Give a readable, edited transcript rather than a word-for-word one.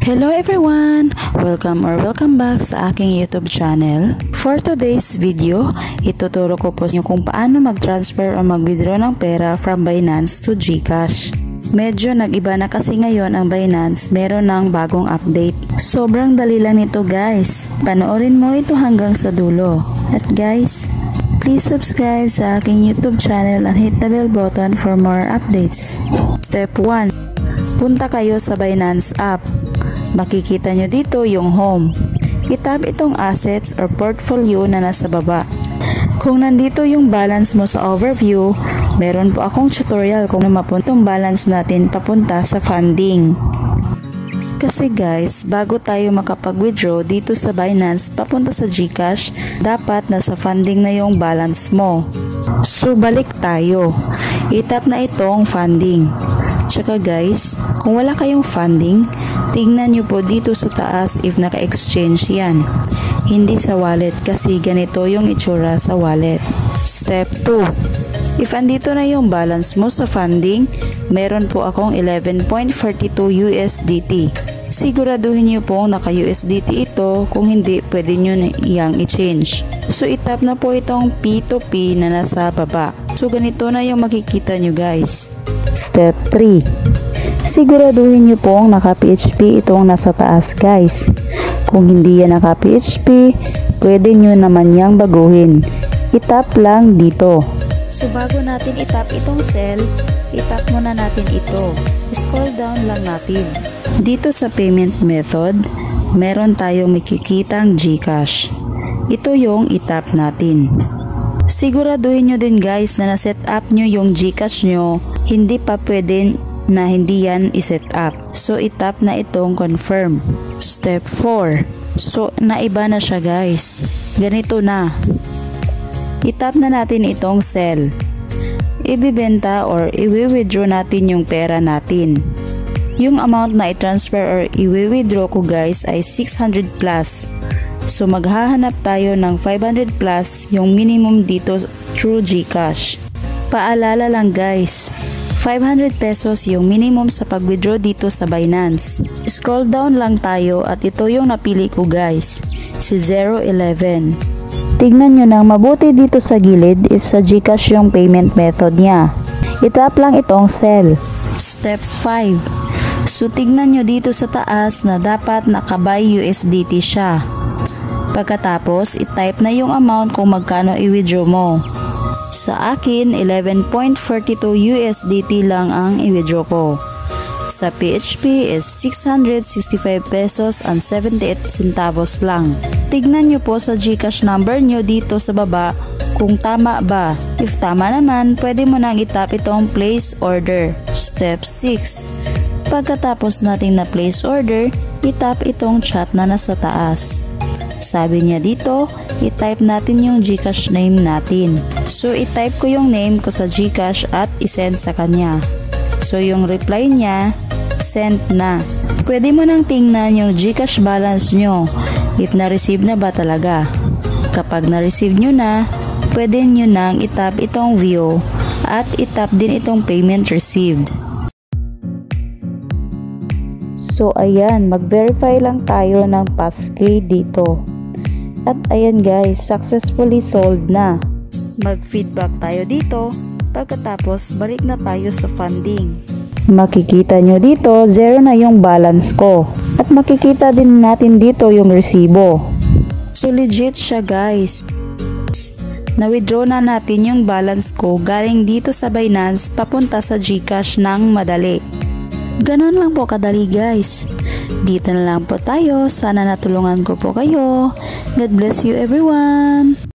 Hello everyone! Welcome back sa aking YouTube channel. For today's video, ituturo ko po nyo kung paano mag-transfer o mag-withdraw ng pera from Binance to GCash. Medyo nag-iba na kasi ngayon ang Binance, meron ng bagong update. Sobrang dali lang nito guys. Panoorin mo ito hanggang sa dulo. At guys, please subscribe sa aking YouTube channel and hit the bell button for more updates. Step 1. Punta kayo sa Binance app. Makikita nyo dito yung home. I-tap itong assets or portfolio na nasa baba. Kung nandito yung balance mo sa overview, meron po akong tutorial kung mapuntong balance natin papunta sa funding. Kasi guys, bago tayo makapag-withdraw dito sa Binance papunta sa GCash, dapat nasa funding na yung balance mo. So balik tayo. I-tap na itong funding. Tsaka guys, kung wala kayong funding, tignan nyo po dito sa taas if naka-exchange yan. Hindi sa wallet kasi ganito yung itsura sa wallet. Step 2. If andito na yung balance mo sa funding, meron po akong 11.42 USDT. Siguraduhin nyo pong naka-USDT ito, kung hindi pwede nyo iyang i-change. So itap na po itong P2P na nasa baba. So ganito na yung makikita nyo guys. Step 3. Siguraduhin nyo pong naka-PHP itong nasa taas guys. Kung hindi yan naka-PHP, pwede nyo naman yang baguhin. Itap lang dito. So bago natin itap itong cell, itap muna natin ito. Scroll down lang natin. Dito sa payment method, meron tayong makikitang GCash. Ito yung itap natin. Siguraduhin nyo din guys na na-set up nyo yung GCash nyo. Hindi pa pwede na hindi yan iset up. So itap na itong confirm. Step 4. So naiba na siya guys. Ganito na. Itap na natin itong sell. Ibibenta or i-withdraw natin yung pera natin. Yung amount na i-transfer or i-withdraw ko guys ay 600 plus. So maghahanap tayo ng 500 plus yung minimum dito through GCash. Paalala lang guys, 500 pesos yung minimum sa pag-withdraw dito sa Binance. Scroll down lang tayo at ito yung napili ko guys, si 011. Tignan nyo nang mabuti dito sa gilid if sa GCash yung payment method niya. Itap lang itong sell. Step 5. So tignan nyo dito sa taas na dapat naka-buy USDT siya. Pagkatapos, i-type na yung amount kung magkano i-withdraw mo. Sa akin, 11.42 USDT lang ang i-withdraw ko. Sa PHP is 665 pesos and 78 centavos lang. Tignan nyo po sa GCash number nyo dito sa baba kung tama ba. If tama naman, pwede mo nang itap itong place order. Step 6. Pagkatapos natin na place order, itap itong chat na nasa taas. Sabi niya dito, i-type natin yung GCash name natin. So, i-type ko yung name ko sa GCash at i-send sa kanya. So, yung reply niya, send na. Pwede mo nang tingnan yung GCash balance nyo if na-receive na ba talaga. Kapag na-receive nyo na, pwede nyo nang i-tap itong view at i-tap din itong payment received. So ayan, mag-verify lang tayo ng passkey dito. At ayan guys, successfully sold na. Mag-feedback tayo dito. Pagkatapos, balik na tayo sa funding. Makikita nyo dito, 0 na yung balance ko. At makikita din natin dito yung resibo. So legit siya guys. Na-withdraw na natin yung balance ko galing dito sa Binance papunta sa GCash ng madali. Ganon lang po kadali guys. Dito na lang po tayo. Sana natulungan ko po kayo. God bless you everyone.